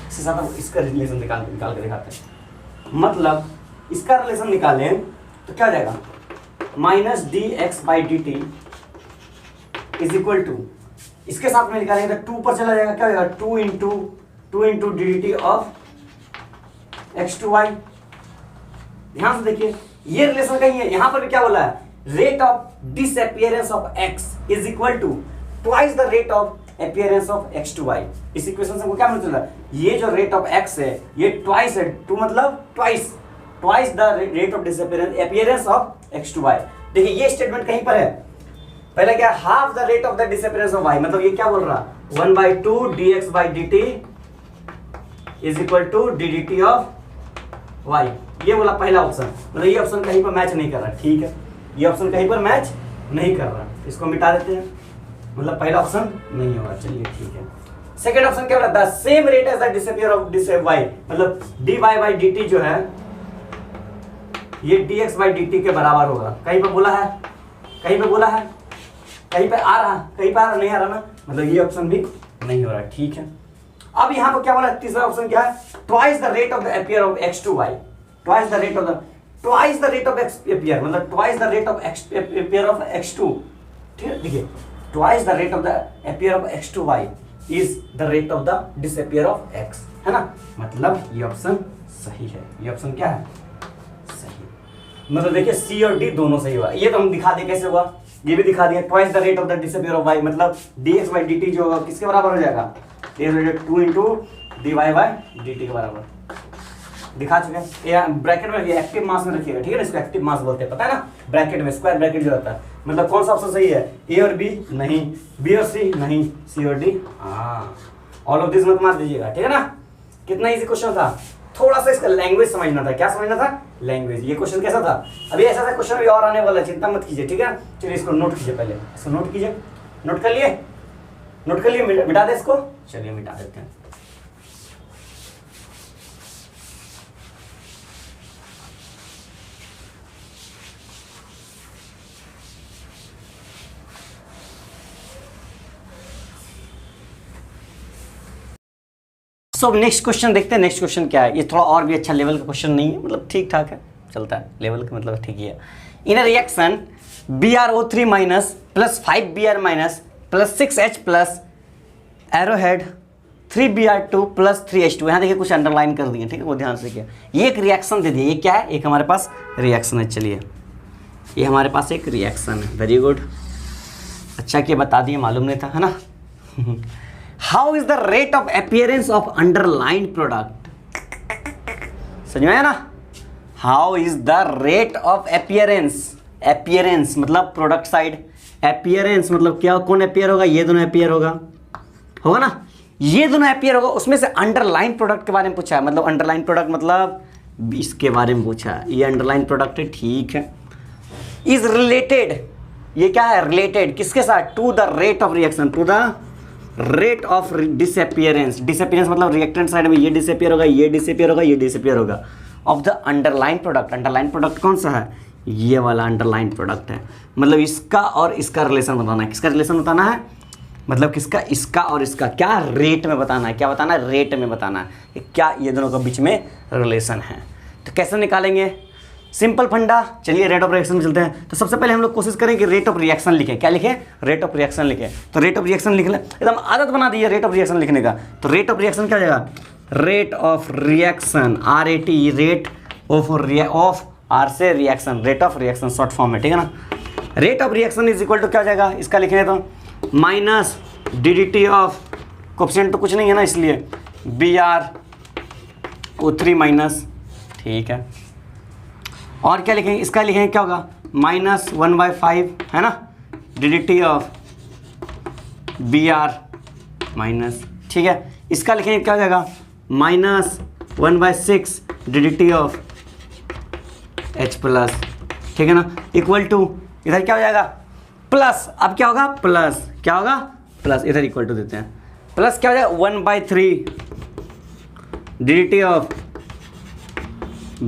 इसके साथ इसका रिलेशन निकाल के दिखाते हैं। मतलब इसका रिलेशन निकालें तो क्या हो जाएगा, -dx/dt इज इक्वल टू, इसके साथ में निकालेंगे तो 2 पर चला जाएगा, क्या हो जाएगा 2 इंटू dt ऑफ x2y। ध्यान से देखिए ये रिलेशन कहीं है, यहां पर भी क्या बोला है, rate of disappearance of x is equal to twice the rate of appearance of x2y। इस इक्वेशन से हमको क्या पता चला, ये जो रेट ऑफ x है ये ट्वाइस है, 2 मतलब twice the rate of disappearance appearance of x2y। देखिए ये स्टेटमेंट कहीं पर है, पहले क्या, half the rate of the disappearance of y, मतलब ये क्या बोल रहा, 1/2 dx/dt is equal to ddt of y, ये बोला पहला ऑप्शन, मतलब ये ऑप्शन कहीं पर मैच नहीं कर रहा, ठीक है, ये ऑप्शन कहीं पर मैच नहीं कर रहा, इसको मिटा देते हैं, मतलब पहला ऑप्शन नहीं होगा, चलिए ठीक है। सेकंड ऑप्शन क्या बोला, the same rate as the disappear of y, मतलब dy/dt जो है ये dx/dt के बराबर होगा, कहीं पे बोला है, कहीं पे बोला है, कहीं पे आ रहा, कहीं पे आ रहा, नहीं आ रहा ना, मतलब ये ऑप्शन भी नहीं हो रहा, ठीक है। अब यहाँ पर क्या बोला, तीसरा ऑप्शन क्या है, twice the rate of the appear of x2y, twice the rate of x-appear, मतलब twice the rate of appear of x2, ठीक है, देखिए twice the rate of the appear of x2y is the rate of the disappear of x, है ना, मतलब ये option सही है, ये ऑप्शन क्या है, सही। मतलब देखिए C और D दोनों सही हुआ, ये तो हम दिखा दे कैसे हुआ, ये भी दिखा दिया, twice the rate of the disappear of y, मतलब dx/dt जो होगा किसके बराबर हो जाएगा, 2 इंटू dy/dt के बराबर, दिखा चुके हैं। ये ब्रैकेट में ये एक्टिव मास में रखिएगा, ठीक है ना, इसको एक्टिव मास बोलते हैं, पता है ना, ब्रैकेट में स्क्वायर ब्रैकेट जो होता है, मतलब कौन सा ऑप्शन सही है, ए और बी नहीं, बी और सी नहीं, सी और डी, हाँ, ऑल ऑफ दिस मत मार दीजिएगा, ठीक है ना। कितना इजी क्वेश्चन था, थोड़ा सा इसका लैंग्वेज समझना था, क्या समझना था, लैंग्वेज। ये क्वेश्चन कैसा था, अभी ऐसा था क्वेश्चन भी और आने वाला है, चिंता मत कीजिए, ठीक है। चलिए इसको नोट कीजिए, पहले इसको नोट कीजिए, नोट कर लिए, नोट कर लिए, मिटा दे इसको, चलिए मिटा देते हैं। सो नेक्स्ट क्वेश्चन देखते हैं, नेक्स्ट क्वेश्चन क्या है। ये थोड़ा और भी अच्छा लेवल का क्वेश्चन नहीं है, मतलब ठीक ठाक है, चलता है, लेवल का मतलब ठीक ही है। In a reaction BrO3 minus plus 5Br minus plus 6H plus arrowhead 3Br2 plus 3H2, यहाँ देखिए कुछ अंडरलाइन कर दिए, ठीक है, वो ध्यान से किया। ये एक रिएक्शन दे दिए, ये क्या है, एक हमारे पास रिएक्शन है, चलिए ये हमारे पास एक रिएक्शन है, वेरी गुड, अच्छा कि बता दिए, मालूम नहीं था, है ना। How is the rate of appearance of underline product, समझ में आया ना। How is the rate of appearance, appearance मतलब प्रोडक्ट साइड, अपीयरेंस मतलब क्या, कौन अपीयर होगा, ये दोनों अपीयर होगा ना, ये दोनों अपीयर होगा, उसमें से अंडरलाइन प्रोडक्ट के बारे में पूछा है, मतलब अंडरलाइन प्रोडक्ट मतलब इसके बारे में पूछा है, ये अंडरलाइन प्रोडक्ट है, ठीक है। इज रिलेटेड, ये क्या है, रिलेटेड किसके साथ, to the rate of reaction, to the rate of disappearance, disappearance मतलब रिएक्टेंट साइड में ये डिसअपियर होगा, ये डिसअपियर होगा, ये डिसअपियर होगा, of the underline product. Underline product कौन सा है, ये वाला अंडरलाइन प्रोडक्ट है, मतलब इसका और इसका रिलेशन बताना है, किसका रिलेशन बताना है, मतलब किसका, इसका और इसका क्या रेट में बताना है, क्या बताना है, रेट में बताना है, क्या ये दोनों के बीच में रिलेशन है। तो कैसे निकालेंगे, सिंपल फंडा। चलिए रेट ऑफ रिएक्शन में चलते हैं। तो सबसे पहले हम लोग कोशिश करें कि रेट ऑफ रिएक्शन लिखें। क्या लिखें? रेट ऑफ रिएक्शन लिखें। तो रेट ऑफ रिएक्शन लिख लें, एकदम आदत बना दी है रेट ऑफ रिएक्शन लिखने का। तो रेट ऑफ रिएक्शन क्या हो जाएगा? Rate of reaction, RAT, rate of R से reaction, rate of reaction short form में, ठीक है ना। Rate of reaction is equal to क्या हो जाएगा? इसका लिखेंगे तो माइनस DDT ऑफ, कोएफिशिएंट तो कुछ नहीं है ना इसलिए, BrO3 माइनस, ठीक है। और क्या लिखेंगे? इसका लिखेंगे क्या होगा? -1/5 है ना, DDT ऑफ Br माइनस, ठीक है। इसका लिखेंगे क्या हो जाएगा? -1/6 DDT ऑफ H प्लस, ठीक है ना, इक्वल टू, इधर क्या हो जाएगा? प्लस। अब क्या होगा? प्लस, क्या होगा? प्लस, इधर इक्वल टू देते हैं, प्लस क्या हो जाएगा? 1/3 DDT ऑफ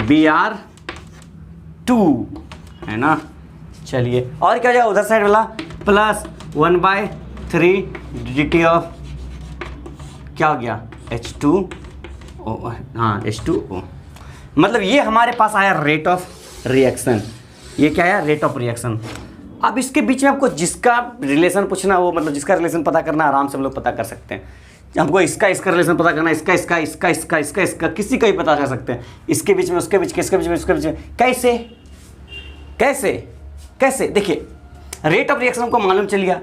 Br2 है ना। चलिए और क्या हो जाएगा? उधर साइड वाला प्लस 1/3 DDT ऑफ, क्या हो गया? H2O, हाँ H2O। मतलब ये हमारे पास आया रेट ऑफ रिएक्शन। ये क्या आया? Rate of reaction. अब इसके बीच में आपको जिसका रिलेशन पूछना, वो मतलब जिसका रिलेशन पता करना, आराम से हम लोग पता कर सकते हैं। हमको इसका रिलेशन पता करना, इसका किसी का ही पता कर सकते हैं। इसके बीच में, उसके बीच, किसके बीच में, उसके बीच में, कैसे कैसे कैसे? देखिए रेट ऑफ रिएक्शन को मालूम चल गया,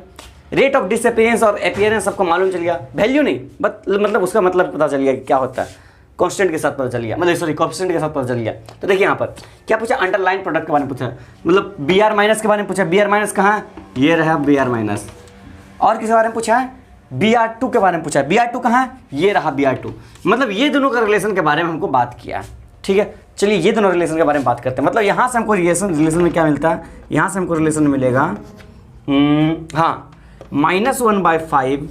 रेट ऑफ डिसअपीयरेंस और अपीयरेंस सबको मालूम चल गया, वैल्यू नहीं मतलब उसका मतलब पता चल गया कि क्या होता है, कांस्टेंट के साथ पता चल गया, मतलब सॉरी कोएफिशिएंट के साथ पता चल गया। तो देखिए यहाँ पर क्या पूछा? अंडरलाइन प्रोडक्ट के बारे में पूछा, मतलब Br माइनस के बारे में पूछा। Br माइनस कहाँ है? ये रहा Br माइनस। और किस बारे में पूछा है? Br2 के बारे में पूछा है। Br2 कहाँ है? ये रहा Br2। मतलब ये दोनों का रिलेशन के बारे में हमको बात किया, ठीक है। चलिए ये दोनों रिलेशन के बारे में बात करते हैं। मतलब यहाँ से हमको रिलेशन में क्या मिलता है? यहाँ से हमको रिलेशन मिलेगा हाँ -1/5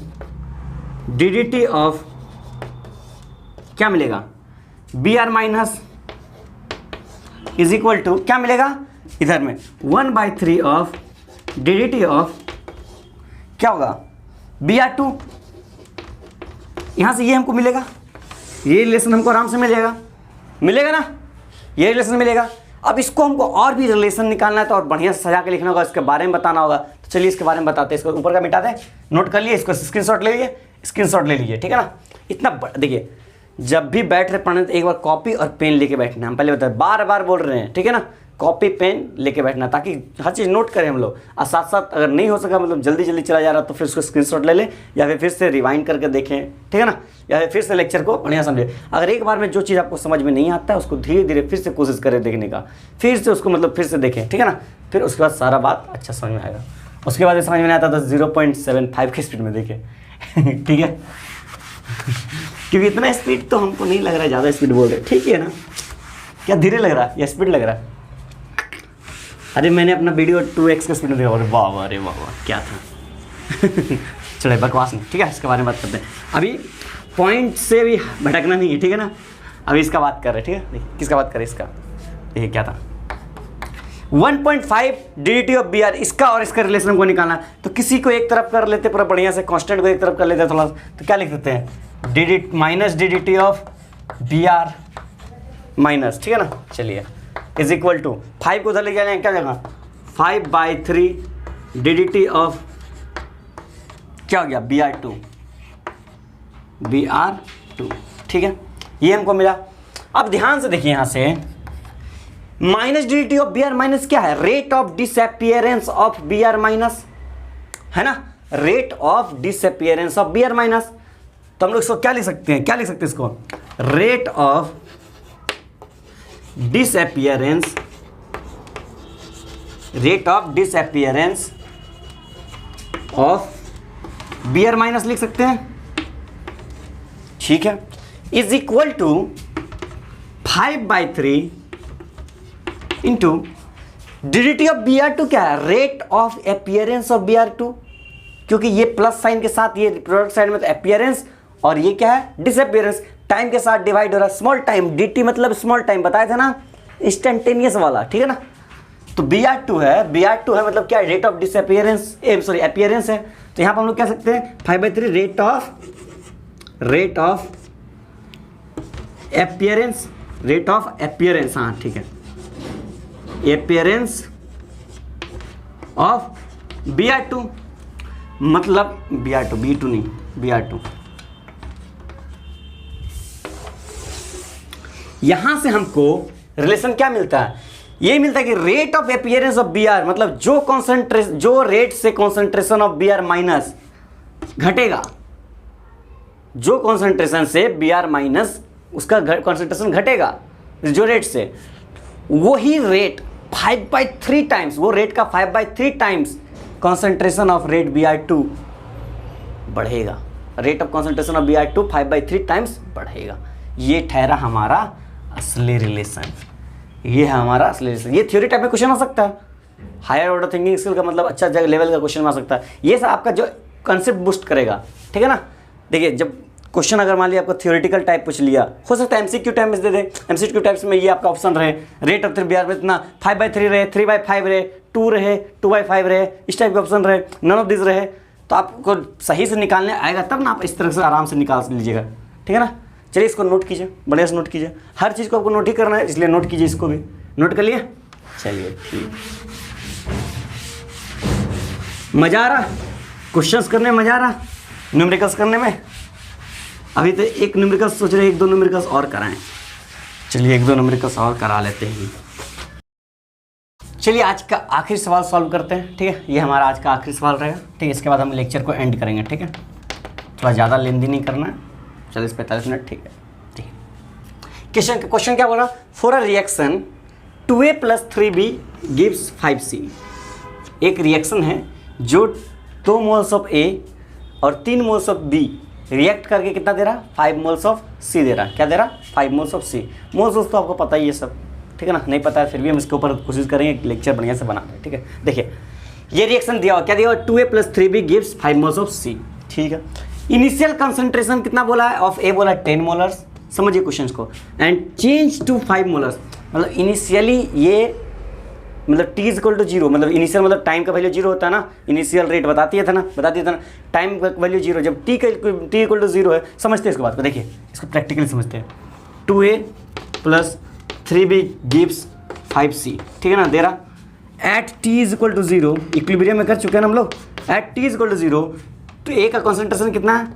DDT ऑफ, क्या मिलेगा? Br minus is equal to क्या मिलेगा? इधर में 1/3 ऑफ DDT ऑफ, क्या होगा? Br2। यहाँ से ये हमको मिलेगा, ये रिलेशन हमको आराम से मिलेगा ना, ये रिलेशन मिलेगा। अब इसको हमको और भी रिलेशन निकालना है तो और बढ़िया से सजा के लिखना होगा, इसके बारे में बताना होगा। तो चलिए इसके बारे में बताते हैं। इसको ऊपर का मिटा दें, नोट कर लिए, इसको स्क्रीनशॉट ले लीजिए, ठीक है ना। इतना देखिए, जब भी बैठ रहे पढ़ने तो एक बार कॉपी और पेन लेके बैठना। हम पहले बताए, बार बार बोल रहे हैं, ठीक है ना, कॉपी पेन लेके बैठना ताकि हर चीज़ नोट करें हम लोग। और साथ साथ अगर नहीं हो सका, मतलब जल्दी चला जा रहा तो फिर उसको स्क्रीनशॉट ले लें, या फिर से रिवाइंड करके देखें, ठीक है ना, या फिर से लेक्चर को बढ़िया समझें। अगर एक बार में जो चीज़ आपको समझ में नहीं आता है उसको धीरे धीरे फिर से कोशिश करें देखने का, फिर से उसको मतलब फिर से देखें, ठीक है ना। फिर उसके बाद सारा बात अच्छा समझ में आएगा। उसके बाद समझ में नहीं आता तो 0.75 की स्पीड में देखें ठीक है क्योंकि इतना स्पीड तो हमको नहीं लग रहा है, ज़्यादा स्पीड बोल रहे, ठीक है ना। क्या धीरे लग रहा है या स्पीड लग रहा है? अरे मैंने अपना वीडियो 2x का स्पीड में देखा, अरे वाह क्या था चलो बकवास नहीं, ठीक है। इसके बारे में बात करते हैं। अभी पॉइंट से भी भटकना नहीं है, ठीक है ना। अभी इसका बात कर रहे हैं, ठीक है। देखिए किसका बात करें, इसका देखिए क्या था, 1.5 DDT ऑफ Br, इसका और इसका रिलेशन को निकालना। तो किसी को एक तरफ कर लेते पूरा बढ़िया से, कांस्टेंट को एक तरफ कर लेते थोड़ा, तो क्या लिख देते हैं? Minus DDT of Br minus, ठीक है ना। चलिए इज इक्वल टू 5 को उधर ले जाए, क्या जगह 5/3 DDT ऑफ, क्या हो गया? Br2, ठीक है। ये हमको मिला। अब ध्यान से देखिए, यहाँ से minus DDT of Br minus क्या है? Rate of disappearance of Br minus, है ना, rate of disappearance of Br minus. तो हम लोग इसको क्या लिख सकते हैं? इसको rate of disappearance of Br minus लिख सकते हैं, ठीक है, is equal to 5/3 into DDT of Br2, क्या है? Rate of appearance of Br2, क्योंकि ये प्लस साइन के साथ, ये प्रोडक्ट साइड में तो अपीयरेंस, और ये क्या है? डिसअपीयरेंस। टाइम के साथ डिवाइड हो रहा है, स्मॉल टाइम, DT मतलब स्मॉल टाइम, बताया था ना, इंस्टेंटेनियस वाला, ठीक है ना। तो Br2 है मतलब क्या? रेट ऑफ डिसअपीयरेंस, अपीयरेंस है। तो यहाँ पर हम लोग कह सकते हैं 5/3 रेट ऑफ अपीयरेंस, हाँ ठीक है, एपियरेंस ऑफ Br2, मतलब Br2, B2 नहीं, Br2। यहां से हमको रिलेशन क्या मिलता है? ये मिलता है कि rate of appearance of Br, मतलब जो रेट से कॉन्सेंट्रेशन ऑफ Br माइनस घटेगा, जो कॉन्सेंट्रेशन से Br माइनस उसका कॉन्सेंट्रेशन घटेगा जो रेट से, वही रेट 5/3 टाइम्स, वो रेट का 5/3 times concentration of rate Br2 बढ़ेगा। Rate of concentration of Br2 5/3 times बढ़ेगा। ये ठहरा हमारा असली रिलेशन, ये है हमारा असली रिलेशन। ये थ्योरी टाइप में क्वेश्चन आ सकता है, हायर ऑर्डर थिंकिंग स्किल का मतलब अच्छा लेवल का क्वेश्चन आ सकता है। ये सब आपका जो कंसेप्ट बूस्ट करेगा, ठीक है ना। देखिए जब क्वेश्चन अगर मान लिया आपको थ्योरेटिकल टाइप पूछ लिया, हो सकता है एमसीक्यू टाइप में दे दे। एमसीक्यू टाइप्स में ये आपका ऑप्शन रहे, रेट ऑफ Br में इतना 5/3 रहे, 3/5 रहे, 2 रहे, 2/5 रहे, इस टाइप के ऑप्शन रहे, नन ऑफ दिस रहे, तो आपको सही से निकालने आएगा तब ना आप इस तरह से आराम से निकाल लीजिएगा, ठीक है ना। चलिए इसको नोट कीजिए, बढ़िया से नोट कीजिए, हर चीज़ को आपको नोट ही करना है, इसलिए नोट कीजिए, इसको भी नोट कर लिए। चलिए ठीक, मज़ा आ रहा क्वेश्चंस करने में, मज़ा आ रहा न्यूमेरिकल्स करने में। अभी तो एक न्यूमेरिकल्स सोच रहे हैं, 1-2 न्यूमेरिकल्स और कराएं। चलिए 1-2 न्यूमेरिकल्स और करा लेते हैं। चलिए आज का आखिरी सवाल सॉल्व करते हैं, ठीक है। ये हमारा आज का आखिरी सवाल रहेगा, ठीक है। इसके बाद हम लेक्चर को एंड करेंगे, ठीक है। थोड़ा ज़्यादा लेंदी नहीं करना है, 40-45 मिनट, ठीक है, ठीक है। क्वेश्चन क्या बोला? For a reaction 2A + 3B gives 5C। एक रिएक्शन है जो 2 मोल्स ऑफ A और 3 मोल्स ऑफ B रिएक्ट करके कितना दे रहा? 5 मोल्स ऑफ C दे रहा। क्या दे रहा? 5 मोल्स ऑफ C। मोल्स तो आपको पता ही है सब, ठीक है ना। नहीं पता है फिर भी हम इसके ऊपर कोशिश करेंगे लेक्चर बढ़िया से बनाते हैं, ठीक है। देखिए ये रिएक्शन दिया हुआ, क्या दिया हुआ? 2A + 3B gives 5 moles of C, ठीक है। इनिशियल कंसंट्रेशन कितना बोला है? ऑफ A बोला 10 मोलर्स, समझिए क्वेश्चन को। एंड चेंज टू 5 मोलर्स, मतलब इनिशियली ये मतलब t = 0, मतलब इनिशियल मतलब टाइम का वैल्यू 0 होता है ना, इनिशियल रेट बता दिया था ना, टाइम का वैल्यू 0, जब t = 0 है। समझते हैं इसको बात को, देखिए इसको प्रैक्टिकली समझते हैं। 2A + 3B गिव्स 5C, ठीक है ना, दे रहा। एट t = 0, इक्विलिब्रियम में कर चुके हैं ना हम लोग। एट t = 0 तो A का कॉन्सेंट्रेशन कितना है?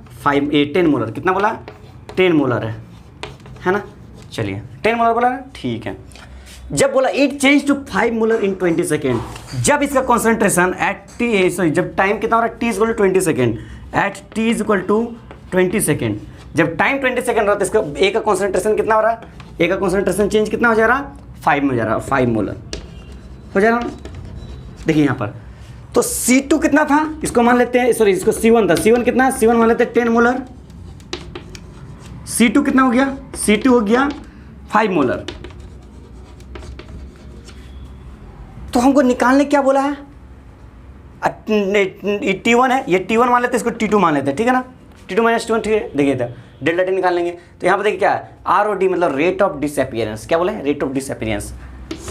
10 मोलर। कितना बोला? 10 मोलर है ना। चलिए 10 मोलर बोला ना, ठीक है। जब बोला it change to 5 molar in 20 second, जब इसका कॉन्सेंट्रेशन एट टी, सॉरी जब टाइम कितना हो रहा है? t = 20 second. At t = 20 second, जब टाइम 20 सेकेंड रहा तो इसका A का कॉन्सेंट्रेशन कितना हो रहा है? A का कॉन्सेंट्रेशन चेंज कितना हो जा रहा? 5 में हो जा रहा, 5 मोलर हो जा रहा। देखिए यहाँ पर तो C2 कितना था? इसको मान लेते हैं, सॉरी इसको C1 था। C1 कितना है? C1 मान लेते हैं 10 मोलर। C2 कितना हो गया? C2 हो गया 5 मोलर। तो हमको निकालने क्या बोला है? T1 है, ये T1 मान लेते हैं, इसको T2 मान लेते हैं, ठीक है ना। T2 - T1, ठीक है। देखिए डेल्टा टी निकाल लेंगे तो यहाँ पर देखिए क्या है? ROD मतलब रेट ऑफ डिसअपियरेंस। क्या बोला है? Rate of disappearance.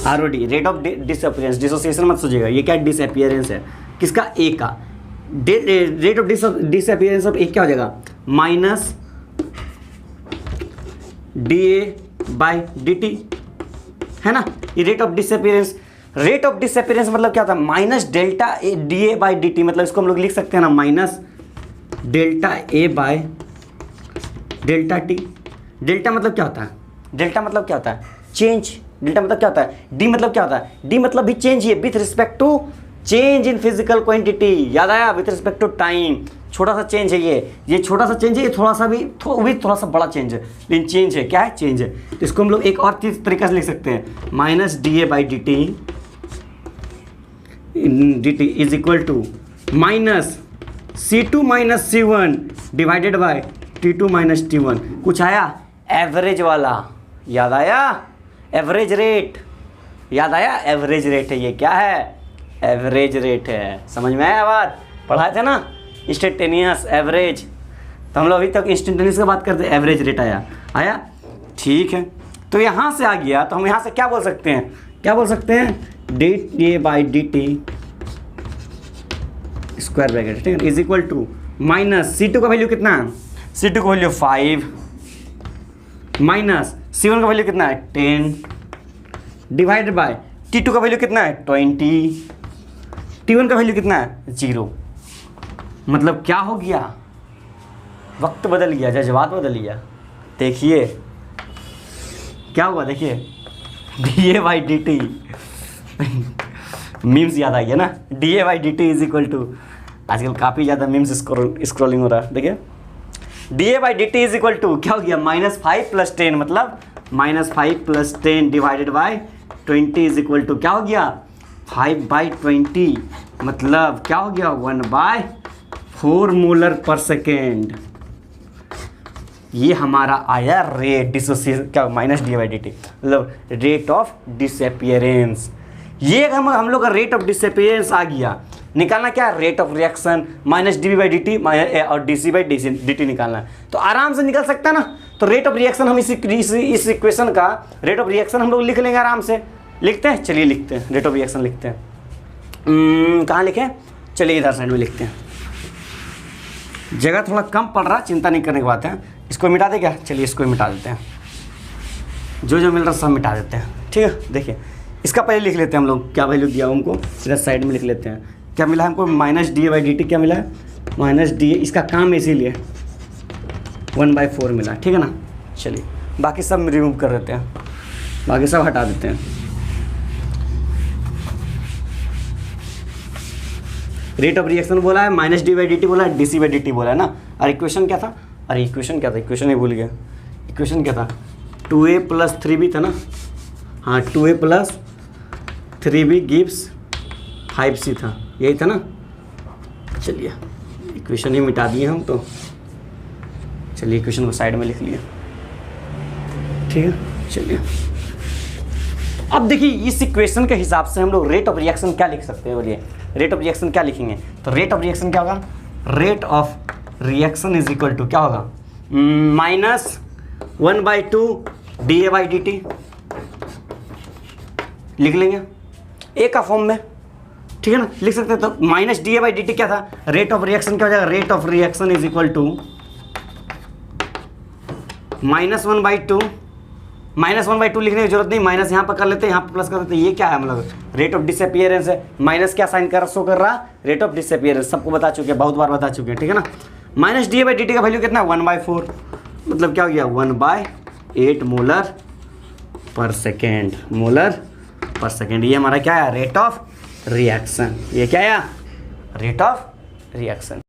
ROD rate of disappearance, dissociation मत सोचिएगा, ये क्या डिसअपियरेंस है? किसका? A का। Rate of disappearance of A क्या हो जाएगा? माइनस dA/dt, है ना। ये rate of disappearance, rate of disappearance मतलब क्या था? माइनस डेल्टा dA/dt, मतलब इसको हम लोग लिख सकते हैं ना, माइनस डेल्टा A/ΔT। डेल्टा मतलब क्या होता है? डेल्टा मतलब क्या होता है? चेंज। डेल्टा मतलब क्या होता है? D मतलब क्या होता है? D मतलब भी चेंज ही है, with respect to change in physical quantity. याद आया? With respect to time. छोटा सा चेंज है ये छोटा सा चेंज है, ये थोड़ा सा भी थोड़ा सा बड़ा चेंज है, लेकिन चेंज है। क्या है? चेंज है। तो इसको हम लोग एक और तरीका से लिख सकते हैं, minus dA/dt is equal to minus C2 - C1 divided by T2 - T1। कुछ आया? एवरेज वाला। याद आया? Average rate. याद आया? एवरेज रेट है ये। क्या है? एवरेज रेट है। समझ में आया बात? पढ़ाए थे ना इंस्टेंटेनियस एवरेज, तो हम लोग अभी तक इंस्टेंटेनियस की बात करते हैं। एवरेज रेट आया, ठीक है। तो यहाँ से आ गया तो हम यहाँ से क्या बोल सकते हैं? क्या बोल सकते हैं? dA/dt स्क्वायर ब्रैकेट, ठीक है, is equal to minus C2 का वैल्यू कितना है? C2 का वैल्यू 5 माइनस C1 का वैल्यू कितना है? 10 डिवाइडेड बाय T2 का वैल्यू कितना है 20, T1 का वैल्यू कितना है 0। मतलब क्या हो गया, वक्त बदल गया, जज्बात बदल गया। देखिए क्या हुआ, देखिए da/dt मीम्स याद आ गया ना, da/dt इज इक्वल टू, आजकल काफ़ी ज़्यादा मीम्स स्क्रॉलिंग हो रहा है। देखिए da/dt इज इक्वल टू क्या हो गया, -5 + 10, मतलब -5 + 10 divided by 20 is equal to क्या हो गया 5/20, मतलब क्या हो गया 1/4 मोलर पर सेकेंड। ये हमारा आया रेट डिसोसिएशन, क्या -da/dt मतलब रेट ऑफ डिसअपियरेंस। ये हम लोग का रेट ऑफ डिसअपियरेंस आ गया। निकालना क्या, रेट ऑफ रिएक्शन -dB/dt और dC/dt निकालना है, तो आराम से निकल सकता है ना। तो रेट ऑफ रिएक्शन हम इस इक्वेशन का रेट ऑफ रिएक्शन हम लोग लिख लेंगे आराम से। लिखते हैं, चलिए लिखते हैं, रेट ऑफ रिएक्शन लिखते हैं। कहाँ लिखें, चलिए इधर साइड में लिखते हैं, जगह थोड़ा कम पड़ रहा, चिंता नहीं करने की बात है। इसको मिटा दे क्या, चलिए इसको मिटा देते हैं, जो जो मिल रहा सब मिटा देते हैं, ठीक है। देखिए इसका पहले लिख लेते हैं हम लोग, क्या वैल्यू दिया हमको, इधर साइड में लिख लेते हैं। क्या मिला हमको -da/dt, क्या मिला है -d, इसका काम इसीलिए 1/4 मिला, ठीक है ना। चलिए बाकी सब रिमूव कर देते हैं, बाकी सब हटा देते हैं। रेट ऑफ रिएक्शन बोला है, -d/dt बोला है, dC/dt बोला है ना। और इक्वेशन क्या था, अरे इक्वेशन क्या था, इक्वेशन ही भूल गया। इक्वेशन क्या था, 2a + 3b था ना। हाँ 2a + 3b गिव्स 5c था, यही था ना। चलिए इक्वेशन ही मिटा दिए हम तो, चलिए इक्वेशन को साइड में लिख लिए, ठीक है। चलिए अब देखिए इस इक्वेशन के हिसाब से हम लोग रेट ऑफ रिएक्शन क्या लिख सकते हैं, बोलिए रेट ऑफ रिएक्शन क्या लिखेंगे। तो रेट ऑफ रिएक्शन क्या होगा, rate of reaction is equal to क्या होगा -1/2 da/dt लिख लेंगे ए का फॉर्म में, ठीक है ना, लिख सकते हैं। तो -da/dt क्या था, रेट ऑफ रिएक्शन क्या हो जाएगा, rate of reaction is equal to -1/2, -1/2 लिखने की जरूरत नहीं, माइनस यहाँ पर कर लेते हैं, यहाँ पर प्लस कर देते हैं। ये क्या है, मतलब रेट ऑफ डिसअपियरेंस है, माइनस क्या साइन कर शो कर रहा, रेट ऑफ डिसअपियरेंस, सबको बता चुके हैं, बहुत बार बता चुके हैं, ठीक है ना। -da/dt का वैल्यू कितना है 1/4, मतलब क्या हो गया 1/8 molar per second, molar per second. ये हमारा क्या है, रेट ऑफ रिएक्शन। ये क्या है, रेट ऑफ रिएक्शन।